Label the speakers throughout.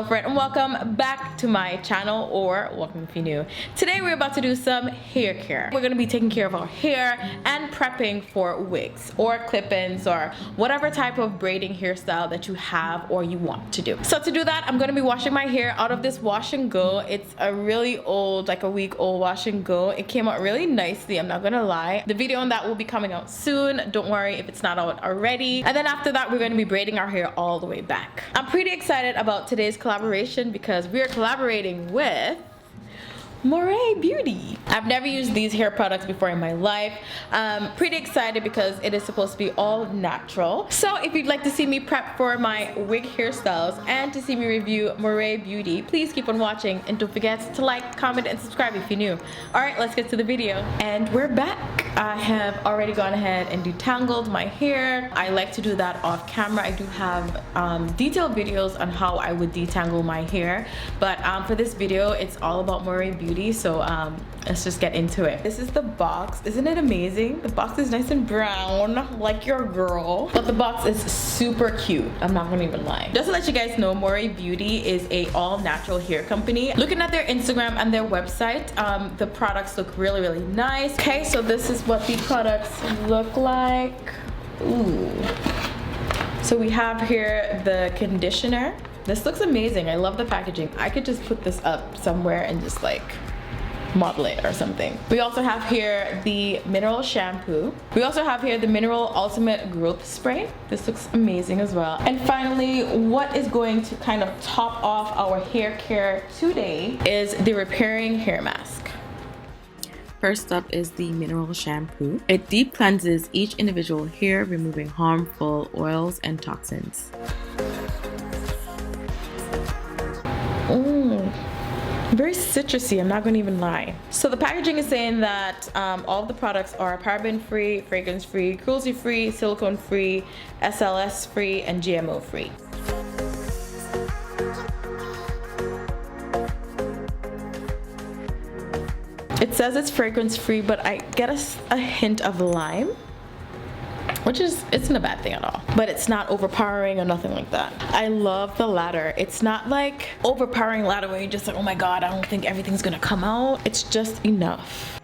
Speaker 1: Loaferette, and welcome back to my channel, or welcome if you're new. Today we're about to do some hair care. We're going to be taking care of our hair and prepping for wigs or clip-ins or whatever type of braiding hairstyle that you have or you want to do. So to do that, I'm going to be washing my hair out of this wash and go. It's a really old, like a week old wash and go. It came out really nicely, I'm not going to lie. The video on that will be coming out soon. Don't worry if it's not out already. And then after that, we're going to be braiding our hair all the way back. I'm pretty excited about today's collaboration because we are collaborating with Moerie Beauty. I've never used these hair products before in my life. Pretty excited because it is supposed to be all natural. So if you'd like to see me prep for my wig hairstyles and to see me review Moerie Beauty, please keep on watching and don't forget to like, comment, and subscribe if you're new. Alright, let's get to the video. And we're back. I have already gone ahead and detangled my hair. I like to do that off camera. I do have detailed videos on how I would detangle my hair, but for this video it's all about Moerie Beauty. So let's just get into it. This is the box. Isn't it amazing? The box is nice and brown like your girl, but the box is super cute. I'm not gonna even lie. Just to let you guys know, Moerie Beauty is a all natural hair company. Looking at their Instagram and their website, the products look really, really nice. Okay, so this is what the products look like. Ooh. So we have here the conditioner. This looks amazing. I love the packaging. I could just put this up somewhere and just like model it or something. We also have here the mineral shampoo. We also have here the mineral ultimate growth spray. This looks amazing as well. And finally, what is going to kind of top off our hair care today is the repairing hair mask. First up is the mineral shampoo. It deep cleanses each individual hair, removing harmful oils and toxins. Very citrusy, I'm not gonna even lie. So the packaging is saying that all of the products are paraben free, fragrance free, cruelty free, silicone free, SLS free, and GMO free. It says it's fragrance free, but I get a hint of lime, which isn't a bad thing at all, but it's not overpowering or nothing like that. I love the ladder. It's not like overpowering ladder where you're just like, oh my god, I don't think everything's gonna come out. It's just enough.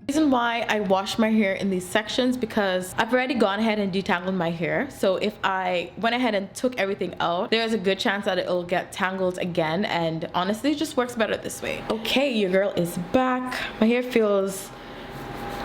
Speaker 1: The reason why I wash my hair in these sections because I've already gone ahead and detangled my hair. So if I went ahead and took everything out, there's a good chance that it'll get tangled again, and honestly it just works better this way. Okay, your girl is back. My hair feels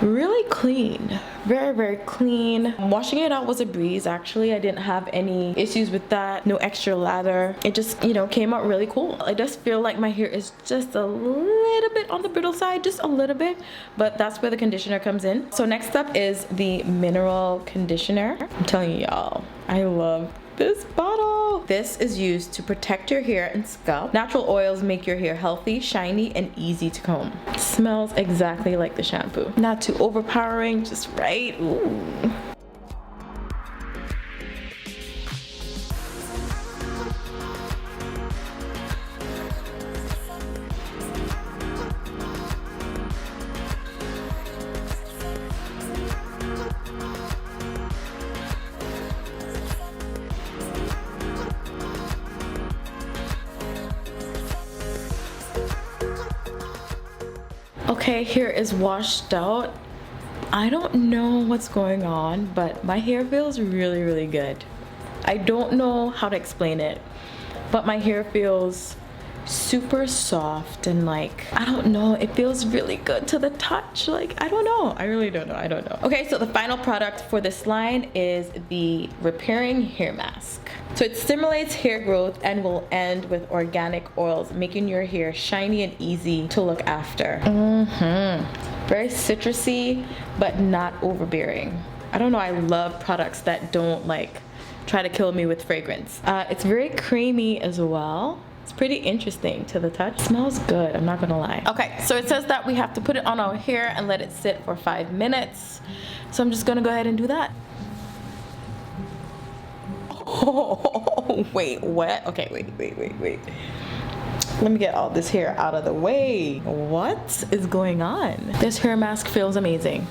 Speaker 1: really clean, very, very clean. Washing it out was a breeze. Actually, I didn't have any issues with that. No extra lather. It just, you know, came out really cool. I just feel like my hair is just a little bit on the brittle side, just a little bit, but that's where the conditioner comes in. So next up is the mineral conditioner. I'm telling y'all, I love this bottle. This is used to protect your hair and scalp. Natural oils make your hair healthy, shiny, and easy to comb. It smells exactly like the shampoo. Not too overpowering, just right. Ooh. Okay, hair is washed out. I don't know what's going on, but my hair feels really, really good. I don't know how to explain it, but my hair feels super soft and like, I don't know, it feels really good to the touch. Like, I don't know. I really don't know. I don't know. Okay, so the final product for this line is the repairing hair mask. So it stimulates hair growth and will end with organic oils, making your hair shiny and easy to look after. Very citrusy, but not overbearing. I don't know, I love products that don't like try to kill me with fragrance. It's very creamy as well. It's pretty interesting to the touch. It smells good, I'm not gonna lie. Okay, so it says that we have to put it on our hair and let it sit for 5 minutes. So I'm just gonna go ahead and do that. Oh, wait, what? Okay, wait. Let me get all this hair out of the way. What is going on? This hair mask feels amazing.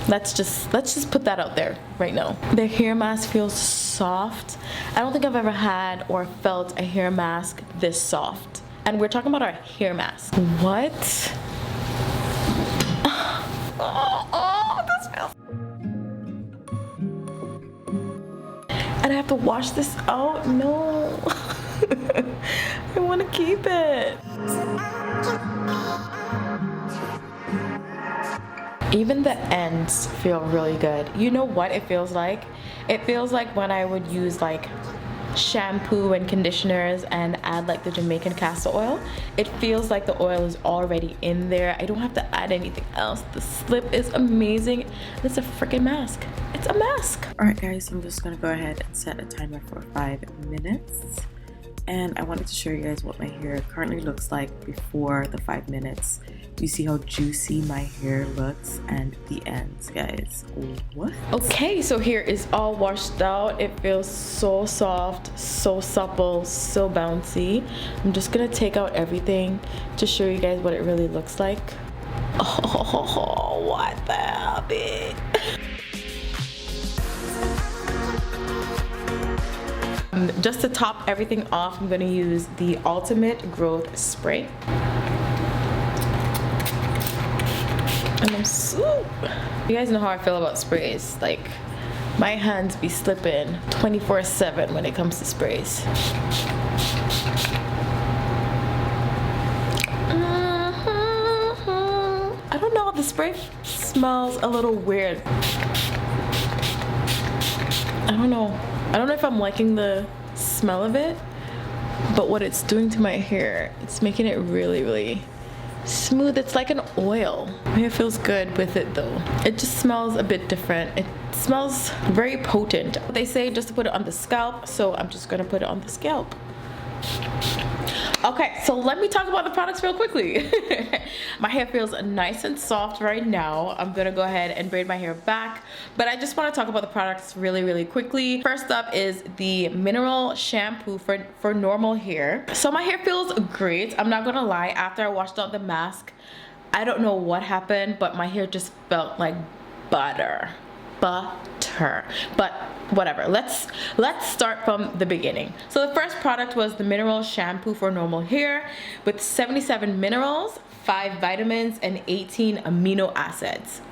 Speaker 1: Let's just put that out there right now. The hair mask feels soft. I don't think I've ever had or felt a hair mask this soft. And we're talking about our hair mask. What? This feels. And I have to wash this out? No. I want to keep it. Even the ends feel really good. You know what it feels like? It feels like when I would use like shampoo and conditioners and add like the Jamaican castor oil. It feels like the oil is already in there. I don't have to add anything else. The slip is amazing. It's a freaking mask. It's a mask. All right guys, I'm just gonna go ahead and set a timer for 5 minutes. And I wanted to show you guys what my hair currently looks like before the 5 minutes. You see how juicy my hair looks and the ends, guys. What? Okay, so here is all washed out. It feels so soft, so supple, so bouncy. I'm just gonna take out everything to show you guys what it really looks like. Oh, what the hell, bitch? Just to top everything off, I'm gonna use the Ultimate Growth Spray. And I'm so... You guys know how I feel about sprays. Like, my hands be slipping 24/7 when it comes to sprays. I don't know, the spray smells a little weird. I don't know if I'm liking the smell of it, but what it's doing to my hair, it's making it really, really smooth. It's like an oil. My hair feels good with it though. It just smells a bit different. It smells very potent. They say just to put it on the scalp, so I'm just gonna put it on the scalp. Okay, so let me talk about the products real quickly. My hair feels nice and soft right now. I'm gonna go ahead and braid my hair back, but I just want to talk about the products really, really quickly. First up is the mineral shampoo for normal hair. So my hair feels great. I'm not gonna lie, after I washed out the mask, I don't know what happened, but my hair just felt like butter. But whatever, let's start from the beginning. So the first product was the mineral shampoo for normal hair with 77 minerals, 5 vitamins, and 18 amino acids.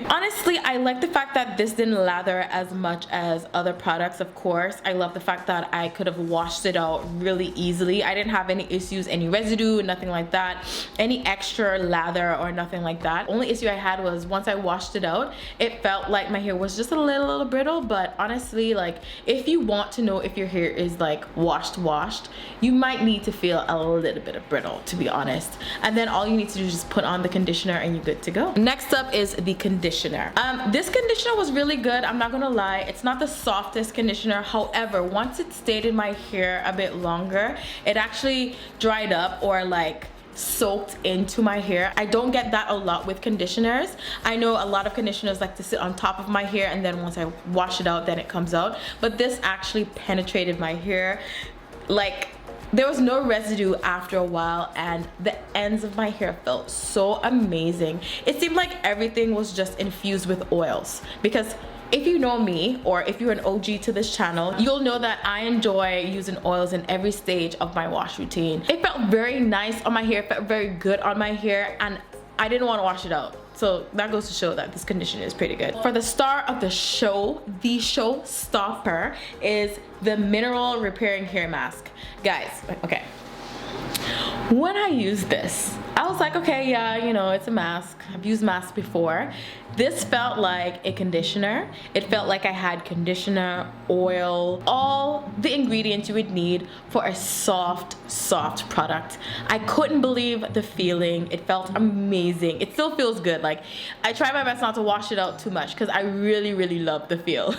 Speaker 1: Honestly, I like the fact that this didn't lather as much as other products. Of course, I love the fact that I could have washed it out really easily. I didn't have any issues, any residue, nothing like that, any extra lather or nothing like that. Only issue I had was once I washed it out, it felt like my hair was just a little brittle. But honestly, like, if you want to know if your hair is like washed, you might need to feel a little bit of brittle, to be honest. And then all you need to do is just put on the conditioner and you're good to go. Next up is the conditioner. This conditioner was really good. I'm not gonna lie, it's not the softest conditioner. However, once it stayed in my hair a bit longer, it actually dried up or like soaked into my hair. I don't get that a lot with conditioners. I know a lot of conditioners like to sit on top of my hair and then once I wash it out, then it comes out. But this actually penetrated my hair. Like, there was no residue after a while and the ends of my hair felt so amazing. It seemed like everything was just infused with oils, because if you know me or if you're an OG to this channel, you'll know that I enjoy using oils in every stage of my wash routine. It felt very nice on my hair, it felt very good on my hair, and I didn't want to wash it out. So that goes to show that this conditioner is pretty good. For the star of the showstopper is the mineral repairing hair mask. Guys, okay. When I used this, I was like, okay, yeah, you know, it's a mask. I've used masks before. This felt like a conditioner. It felt like I had conditioner, oil, all the ingredients you would need for a soft product. I couldn't believe the feeling. It felt amazing. It still feels good. Like, I try my best not to wash it out too much because I really love the feel.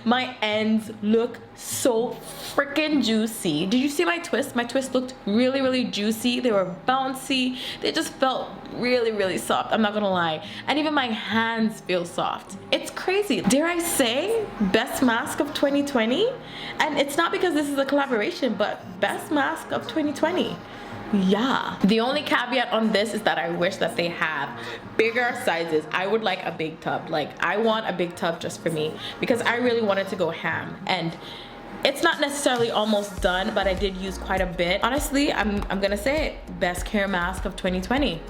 Speaker 1: My ends look so freaking juicy. Did you see my twist? My twist looked really juicy. They were bouncy. They just felt really soft. I'm not gonna lie. And even my hands feel soft. It's crazy. Dare I say best mask of 2020? And it's not because this is a collaboration, but best mask of 2020. yeah. The only caveat on this is that I wish that they have bigger sizes. I would like a big tub. Like, I want a big tub just for me because I really wanted to go ham. And it's not necessarily almost done, but I did use quite a bit. Honestly, I'm gonna say it, best hair mask of 2020.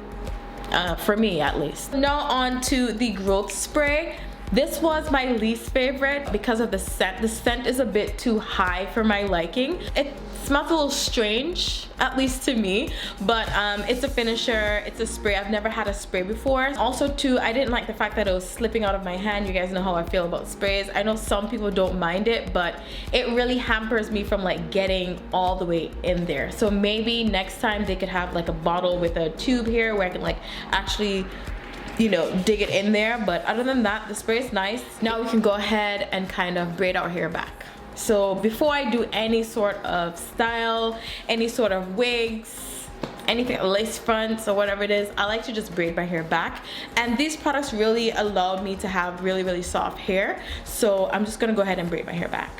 Speaker 1: For me at least. Now on to the growth spray. This was my least favorite because of the scent. The scent is a bit too high for my liking. It smells a little strange, at least to me, but it's a finisher, it's a spray. I've never had a spray before. Also too, I didn't like the fact that it was slipping out of my hand. You guys know how I feel about sprays. I know some people don't mind it, but it really hampers me from like getting all the way in there. So maybe next time they could have like a bottle with a tube here where I can like actually, you know, dig it in there. But other than that, the spray is nice. Now we can go ahead and kind of braid our hair back. So before I do any sort of style, any sort of wigs, anything, lace fronts or whatever it is, I like to just braid my hair back. And these products really allowed me to have really soft hair. So I'm just gonna go ahead and braid my hair back.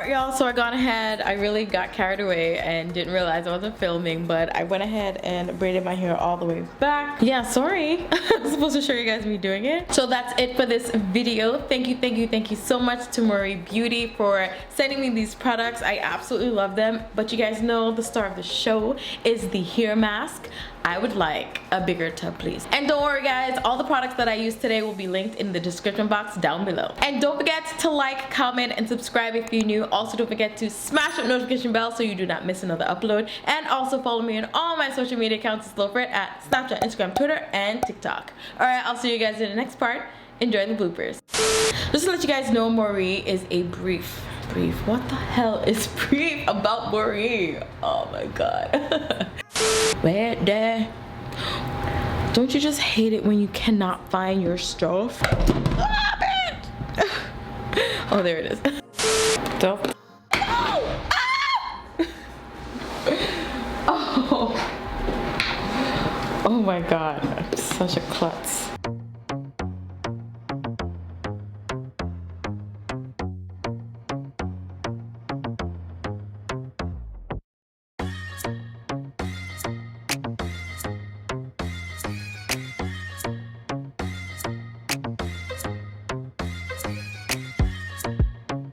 Speaker 1: Y'all, so I gone ahead, I really got carried away and didn't realize I wasn't filming, but I went ahead and braided my hair all the way back. Yeah, sorry. I was supposed to show you guys me doing it. So that's it for this video. Thank you so much to Moerie Beauty for sending me these products. I absolutely love them, but you guys know the star of the show is the hair mask. I would like a bigger tub, please. And don't worry guys, all the products that I used today will be linked in the description box down below. And don't forget to like, comment, and subscribe if you're new. Also don't forget to smash that notification bell so you do not miss another upload. And also follow me on all my social media accounts, Loaferette, at Snapchat, Instagram, Twitter, and TikTok. Alright, I'll see you guys in the next part. Enjoy the bloopers. Just to let you guys know, Moerie is a brief. What the hell is brief about Moerie? Oh my god. Where there? Don't you just hate it when you cannot find your stuff? Ah, bitch! Oh, there it is. So. Oh! Ah! Oh. Oh my god, I'm such a klutz.